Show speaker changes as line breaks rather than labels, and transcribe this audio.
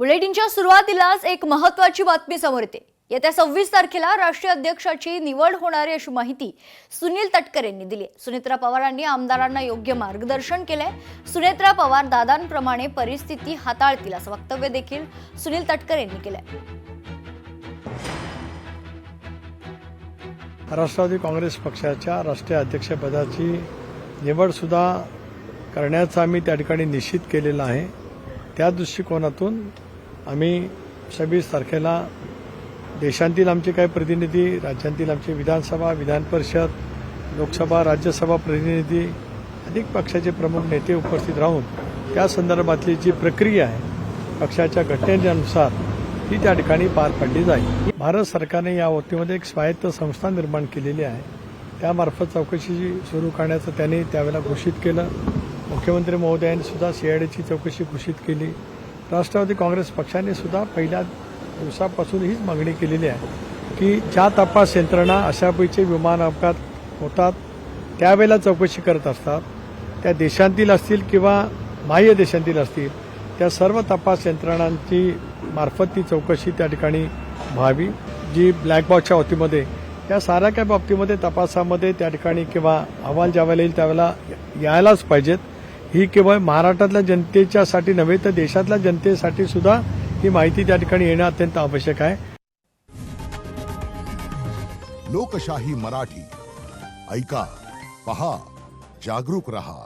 बुलेटिनच्या सुरुवातीलाच एक महत्त्वाची बातमी समोर येते। येत्या 26 तारखेला राष्ट्रीय अध्यक्षाची निवड होणार आहे अशी माहिती सुनील तटकरे यांनी दिली। सुनेत्रा पवारांनी आमदारांना योग्य मार्गदर्शन केलंय। सुनेत्रा पवार दादांप्रमाणे परिस्थिती हाताळतील असं वक्तव्य देखील सुनील तटकरे यांनी केलंय।
राष्ट्रवादी काँग्रेस पक्षाच्या राष्ट्रीय अध्यक्षपदाची निवड सुद्धा करण्याचा आम्ही त्या ठिकाणी निश्चित केलेला आहे। त्या दृष्टिकोनातून आम्ही 26 तारखेला देशांतील आमचे काही प्रतिनिधी, राज्यांतील आमचे विधानसभा, विधान परिषद, लोकसभा, राज्यसभा प्रतिनिधी, अनेक पक्षाचे प्रमुख नेते उपस्थित राहून त्या संदर्भातली जी प्रक्रिया आहे पक्षाच्या घटनेनुसार ती त्या ठिकाणी पार पडली जाईल। भारत सरकारने या बाबतीमध्ये एक स्वायत्त संस्था निर्माण केलेली आहे। त्यामार्फत चौकशी सुरू करण्याचं त्यांनी त्यावेळेला घोषित केलं। मुख्यमंत्री महोदयांनी सुद्धा सीआयडीची चौकशी घोषित केली। राष्ट्रवादी काँग्रेस पक्षाने सुद्धा पहिल्या दिवसापासून हीच मागणी केलेली आहे की ज्या तपास यंत्रणा अशापैकी विमान अपघात होतात त्यावेळेला चौकशी करत असतात, त्या देशांतील असतील किंवा बाह्य देशांतील असतील, त्या सर्व तपास यंत्रणांची मार्फत ती चौकशी त्या ठिकाणी व्हावी। जी ब्लॅक बॉक्सच्या बाबतीमध्ये त्या साऱ्या काही बाबतीमध्ये तपासामध्ये त्या ठिकाणी किंवा अहवाल ज्यावेळेला येईल त्यावेळेला यायलाच पाहिजेत। ही केवळ महाराष्ट्रातल्या जनतेच्यासाठी नव्हे तर देशातल्या जनतेसाठी सुद्धा ही माहिती त्या ठिकाणी येणं अत्यंत आवश्यक आहे।
लोकशाही मराठी ऐका, पहा, जागरूक रहा।